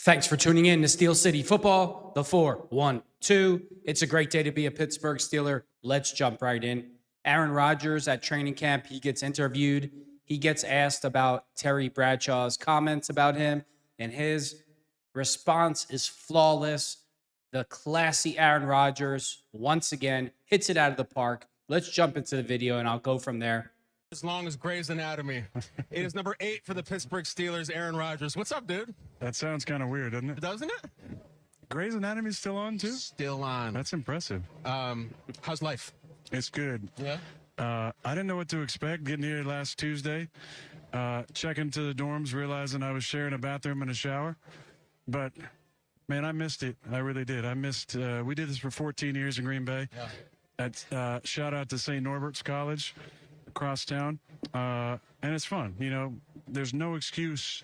Thanks for tuning in to Steel City Football, the 4-1-2. It's a great day to be a Pittsburgh Steeler. Let's jump right in. Aaron Rodgers at training camp, he gets interviewed. He gets asked about Terry Bradshaw's comments about him, and his response is flawless. The classy Aaron Rodgers, once again, hits it out of the park. Let's jump into the video, and I'll go from there. As long as Grey's Anatomy. It is number 8 for the Pittsburgh Steelers, Aaron Rodgers. What's up, dude? That sounds kind of weird, doesn't it? Doesn't it? Grey's Anatomy's still on, too? Still on. That's impressive. How's life? It's good. Yeah? I didn't know what to expect getting here last Tuesday. Checking to the dorms, realizing I was sharing a bathroom and a shower. But, man, I missed it. I really did. I missed we did this for 14 years in Green Bay. Yeah. Shout out to St. Norbert's College across town. And it's fun. You know, there's no excuse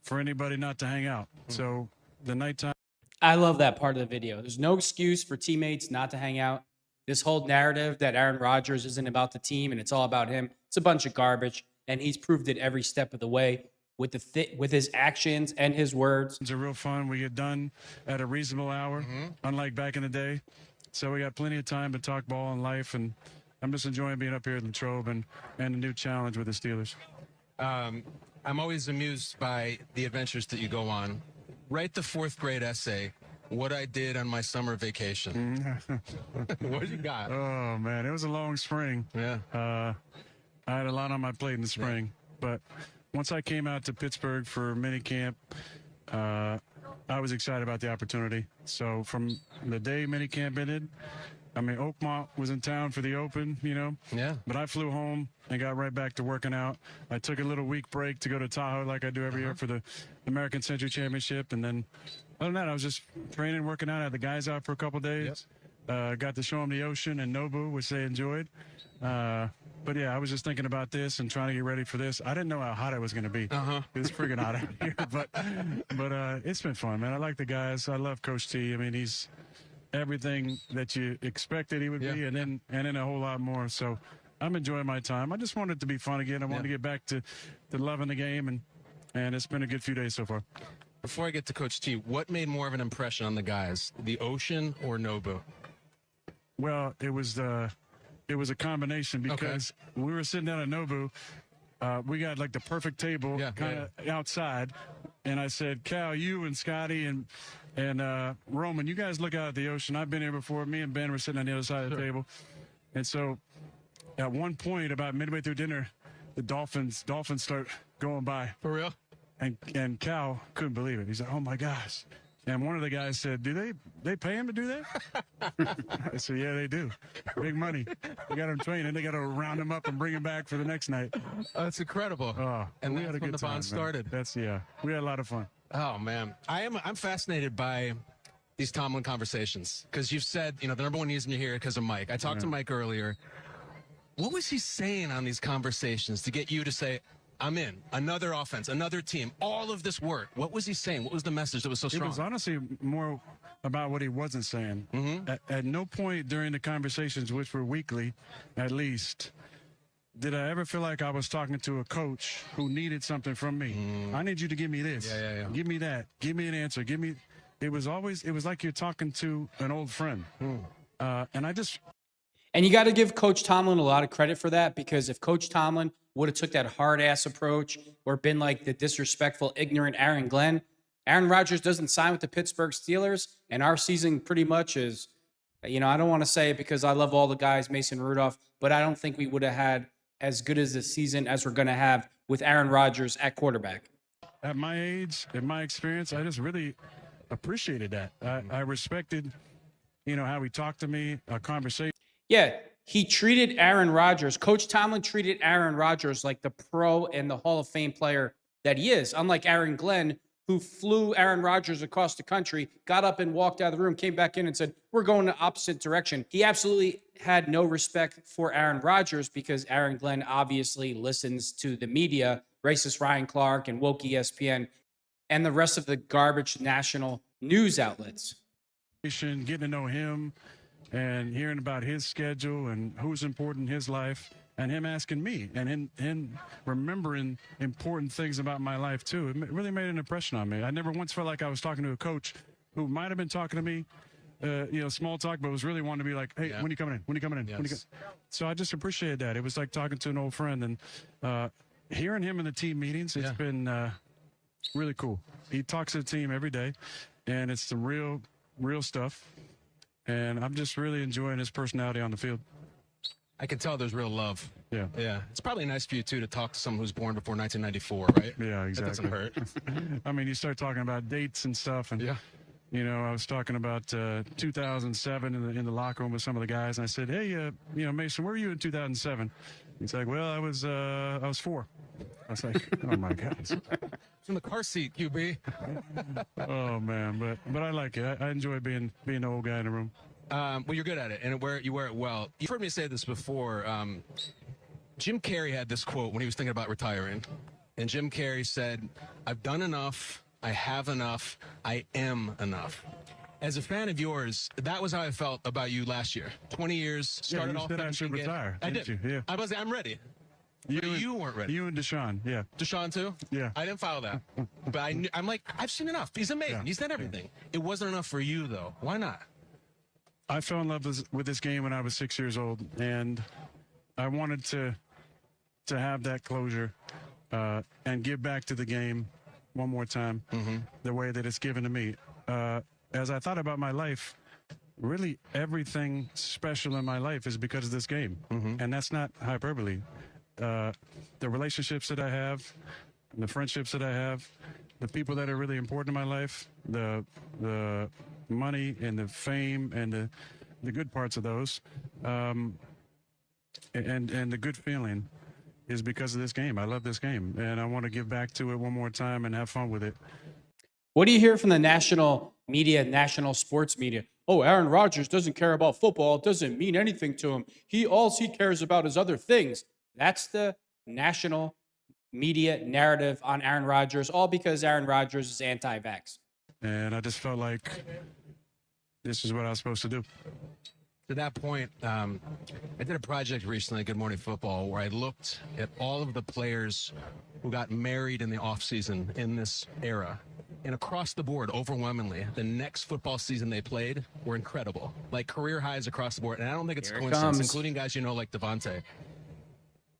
for anybody not to hang out. So the nighttime. I love that part of the video. There's no excuse for teammates not to hang out. This whole narrative that Aaron Rodgers isn't about the team and it's all about him, it's a bunch of garbage. And he's proved it every step of the way with with his actions and his words. It's a real fun. We get done at a reasonable hour, unlike back in the day. So we got plenty of time to talk ball and life, and I'm just enjoying being up here in Latrobe and a new challenge with the Steelers. I'm always amused by the adventures that you go on. Write the 4th grade essay, What I Did on My Summer Vacation. What do you got? Oh, man, it was a long spring. Yeah. I had a lot on my plate in the spring. But once I came out to Pittsburgh for minicamp, I was excited about the opportunity. So from the day minicamp ended, I mean, Oakmont was in town for the Open, you know. Yeah. But I flew home and got right back to working out. I took a little week break to go to Tahoe like I do every year for the American Century Championship. And then other than that, I was just training, working out. I had the guys out for a couple days. Got to show them the ocean and Nobu, which they enjoyed. But, yeah, I was just thinking about this and trying to get ready for this. I didn't know how hot it was going to be. It was freaking hot out here. But it's been fun, man. I like the guys. I love Coach T. I mean, he's everything that you expected he would be, and then a whole lot more. So I'm enjoying my time. I just wanted it to be fun again. I wanted to get back to loving the game, and it's been a good few days so far. Before I get to Coach T, what made more of an impression on the guys, the ocean or Nobu? Well, it was a combination because we were sitting down at Nobu. We got like the perfect table kind of outside. And I said, Cal, you and Scotty and Roman, you guys look out at the ocean. I've been here before. Me and Ben were sitting on the other side of the table. And so at one point, about midway through dinner, the Dolphins start going by. For real? And Cal couldn't believe it. He's like, oh, my gosh. And one of the guys said, do they pay him to do that? I said, yeah, they do. Big money. They got him trained, and they got to round him up and bring him back for the next night. That's incredible. And we that's had a when good the bond started. We had a lot of fun. Oh, man. I'm fascinated by these Tomlin conversations because you've said, you know, the number one reason you're here because of Mike. I talked to Mike earlier. What was he saying on these conversations to get you to say, I'm in, another offense, another team, all of this work? What was he saying? What was the message that was so strong? It was honestly more about what he wasn't saying. At no point during the conversations, which were weekly at least, did I ever feel like I was talking to a coach who needed something from me. I need you to give me this. Give me that. Give me an answer. It was like you're talking to an old friend. And you got to give Coach Tomlin a lot of credit for that, because if Coach Tomlin would have took that hard-ass approach or been like the disrespectful, ignorant Aaron Glenn, Aaron Rodgers doesn't sign with the Pittsburgh Steelers, and our season pretty much is, you know, I don't want to say it because I love all the guys, Mason Rudolph, but I don't think we would have had as good as a season as we're going to have with Aaron Rodgers at quarterback. At my age, in my experience, I just really appreciated that. I respected, you know, how he talked to me, a conversation. Yeah, he treated Aaron Rodgers, Coach Tomlin treated Aaron Rodgers like the pro and the Hall of Fame player that he is, unlike Aaron Glenn, who flew Aaron Rodgers across the country, got up and walked out of the room, came back in and said, we're going the opposite direction. He absolutely had no respect for Aaron Rodgers because Aaron Glenn obviously listens to the media, racist Ryan Clark and woke ESPN, and the rest of the garbage national news outlets. Getting to know him and hearing about his schedule and who's important in his life. and him asking me and him remembering important things about my life too. It really made an impression on me. I never once felt like I was talking to a coach who might have been talking to me, small talk, but was really wanting to be like, hey, when you coming in? When you coming in? Yes. So I just appreciated that. It was like talking to an old friend, and hearing him in the team meetings, it's been really cool. He talks to the team every day, and it's the real stuff. And I'm just really enjoying his personality on the field. I can tell there's real love. Yeah. Yeah. It's probably nice for you, too, to talk to someone who's born before 1994, right? Yeah, exactly. That doesn't hurt. I mean, you start talking about dates and stuff, and I was talking about 2007 in the locker room with some of the guys, and I said, "Hey, Mason, where were you in 2007?" He's like, "Well, I was 4." I was like, "Oh my God." It's in the car seat, QB. Oh man, but I like it. I enjoy being the old guy in the room. Well, you're good at it, and you wear it well. You've heard me say this before. Jim Carrey had this quote when he was thinking about retiring, and Jim Carrey said, "I've done enough. I have enough. I am enough." As a fan of yours, that was how I felt about you last year. 20 years, started you off. said I should retire. I did. You? Yeah. I'm ready. You weren't ready. You and Deshaun, yeah. Deshaun too? Yeah. I didn't follow that. But I'm like, I've seen enough. He's amazing. Yeah. He's done everything. It wasn't enough for you, though. Why not? I fell in love with this game when I was 6 years old, and I wanted to have that closure and give back to the game one more time the way that it's given to me. As I thought about my life, really everything special in my life is because of this game, and that's not hyperbole. The relationships that I have, the friendships that I have, the people that are really important in my life, the money and the fame and the good parts of those, and the good feeling is because of this game. I love this game, and I want to give back to it one more time and have fun with it. What do you hear from the national media, national sports media? Oh, Aaron Rodgers doesn't care about football. It doesn't mean anything to him. All he cares about is other things. That's the national media narrative on Aaron Rodgers, all because Aaron Rodgers is anti-vax. And I just felt like this is what I was supposed to do. To that point, I did a project recently, Good Morning Football, where I looked at all of the players who got married in the offseason in this era. And across the board, overwhelmingly, the next football season they played were incredible. Like career highs across the board. And I don't think it's a coincidence, including guys like Devontae.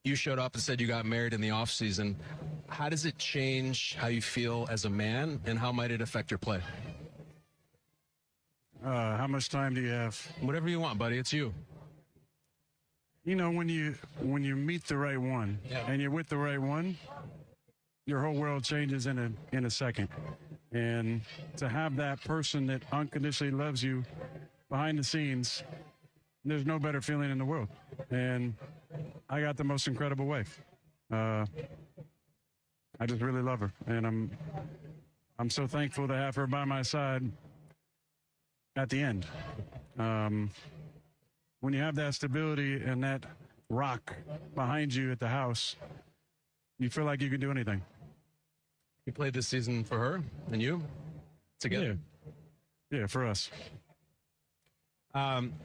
You showed up and said you got married in the offseason. How does it change how you feel as a man, and how might it affect your play? How much time do you have? Whatever you want, buddy. It's you. When you meet the right one and you're with the right one, your whole world changes in a second. And to have that person that unconditionally loves you behind the scenes, there's no better feeling in the world. And I got the most incredible wife. I just really love her, and I'm so thankful to have her by my side at the end. When you have that stability and that rock behind you at the house, you feel like you can do anything. You played this season for her and you together. Yeah, for us.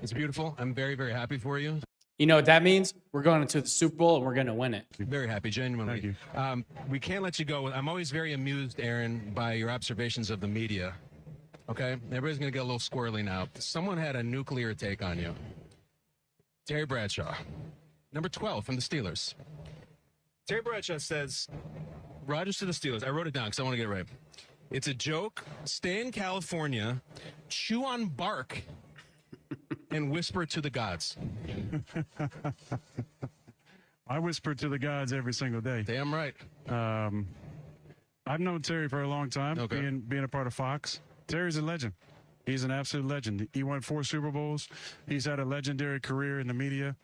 It's beautiful. I'm very, very happy for you. You know what that means? We're going into the Super Bowl and we're going to win it. Very happy, genuinely. Thank you. We can't let you go. I'm always very amused, Aaron, by your observations of the media. Okay? Everybody's going to get a little squirrely now. Someone had a nuclear take on you. Terry Bradshaw, number 12 from the Steelers. Terry Bradshaw says, Rodgers to the Steelers. I wrote it down because I want to get it right. It's a joke. Stay in California, chew on bark, and whisper to the gods. I whisper to the gods every single day. Damn right. I've known Terry for a long time, being a part of Fox. Terry's a legend. He's an absolute legend. He won 4 Super Bowls. He's had a legendary career in the media.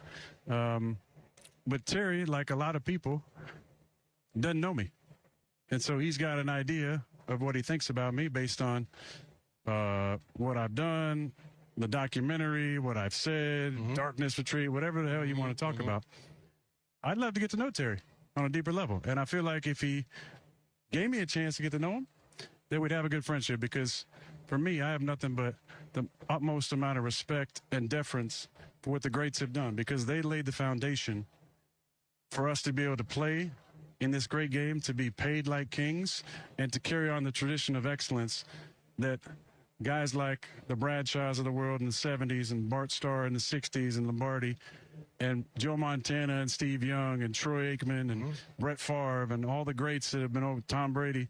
But Terry, like a lot of people, doesn't know me. And so he's got an idea of what he thinks about me based on what I've done, the documentary, what I've said, Darkness Retreat, whatever the hell you want to talk about. I'd love to get to know Terry on a deeper level. And I feel like if he gave me a chance to get to know him, then we'd have a good friendship, because for me, I have nothing but the utmost amount of respect and deference for what the greats have done, because they laid the foundation for us to be able to play in this great game, to be paid like kings, and to carry on the tradition of excellence that guys like the Bradshaws of the world in the 70s and Bart Starr in the 60s and Lombardi and Joe Montana and Steve Young and Troy Aikman and Brett Favre and all the greats that have been over, Tom Brady,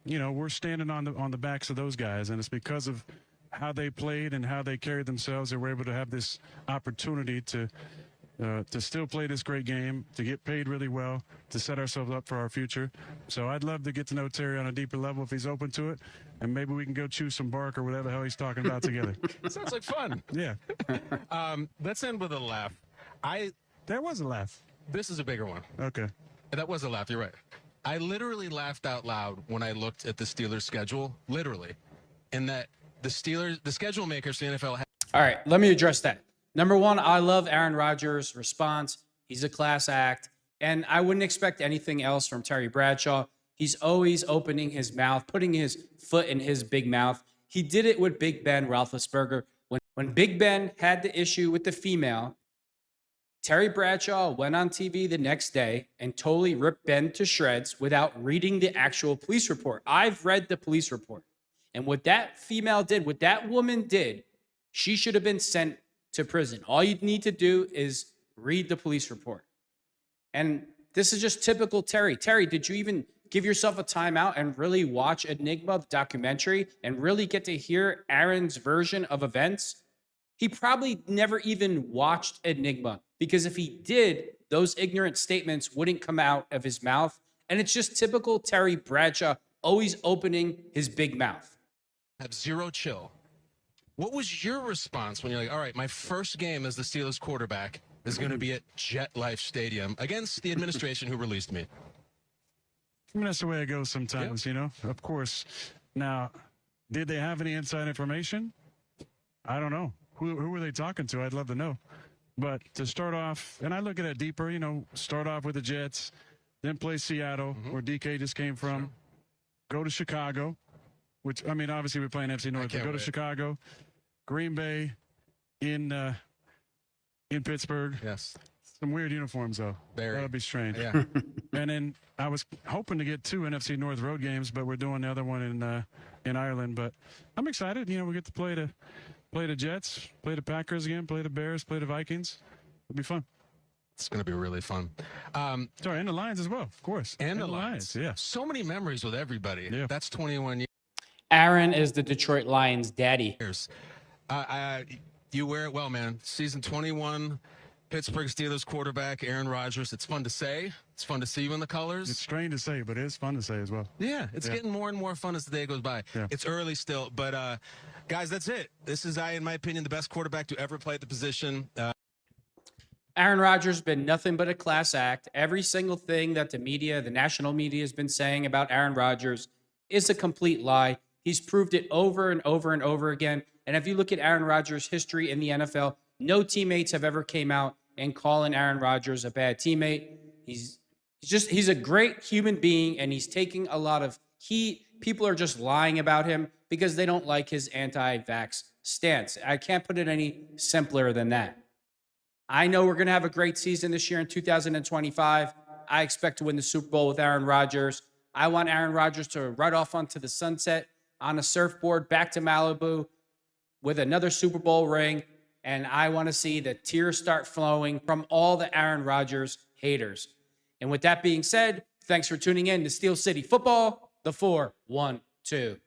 you know, we're standing on the backs of those guys, and it's because of how they played and how they carried themselves that we're able to have this opportunity to still play this great game, to get paid really well, to set ourselves up for our future. So I'd love to get to know Terry on a deeper level if he's open to it, and maybe we can go chew some bark or whatever the hell he's talking about together. Sounds like fun. Yeah. Let's end with a laugh. There was a laugh. This is a bigger one. Okay. That was a laugh. You're right. I literally laughed out loud when I looked at the Steelers' schedule, literally, and that the schedule makers, the NFL. All right, let me address that. Number one, I love Aaron Rodgers' response. He's a class act, and I wouldn't expect anything else from Terry Bradshaw. He's always opening his mouth, putting his foot in his big mouth. He did it with Big Ben Roethlisberger. When Big Ben had the issue with the female, Terry Bradshaw went on TV the next day and totally ripped Ben to shreds without reading the actual police report. I've read the police report. And what that female did, what that woman did, she should have been sent to prison. All you need to do is read the police report. And this is just typical Terry. Terry, did you even give yourself a timeout and really watch Enigma, the documentary, and really get to hear Aaron's version of events? He probably never even watched Enigma, because if he did, those ignorant statements wouldn't come out of his mouth. And it's just typical Terry Bradshaw, always opening his big mouth. Have zero chill. What was your response when you're like, all right, my first game as the Steelers quarterback is going to be at Jet Life Stadium against the administration who released me? I mean, that's the way it goes sometimes, you know, of course. Now, did they have any inside information? I don't know. Who were they talking to? I'd love to know. But to start off, and I look at it deeper, you know, start off with the Jets, then play Seattle, where DK just came from, go to Chicago, which, I mean, obviously we're playing FC North, but go to Chicago, Green Bay, in Pittsburgh. Yes. Some weird uniforms, though. Very. That'll be strange. Yeah. And then I was hoping to get 2 NFC North road games, but we're doing the other one in Ireland. But I'm excited. You know, we get to play the Jets, play the Packers again, play the Bears, play the Vikings. It'll be fun. It's going to be really fun. Sorry, and the Lions as well, of course. And the Lions. Yeah. So many memories with everybody. Yeah. That's 21 Aaron is the Detroit Lions' daddy. years. You wear it well, man. Season 21, Pittsburgh Steelers quarterback Aaron Rodgers. It's fun to say. It's fun to see you in the colors. It's strange to say, but it's fun to say as well. Yeah, it's getting more and more fun as the day goes by. Yeah. It's early still, but guys, that's it. This is, in my opinion, the best quarterback to ever play at the position. Aaron Rodgers has been nothing but a class act. Every single thing that the media, the national media, has been saying about Aaron Rodgers is a complete lie. He's proved it over and over and over again. And if you look at Aaron Rodgers' history in the NFL, no teammates have ever came out and calling Aaron Rodgers a bad teammate. He's a great human being, and he's taking a lot of heat. People are just lying about him because they don't like his anti-vax stance. I can't put it any simpler than that. I know we're going to have a great season this year in 2025. I expect to win the Super Bowl with Aaron Rodgers. I want Aaron Rodgers to ride off onto the sunset on a surfboard back to Malibu with another Super Bowl ring. And I want to see the tears start flowing from all the Aaron Rodgers haters. And with that being said, thanks for tuning in to Steel City Football, the 4-1-2.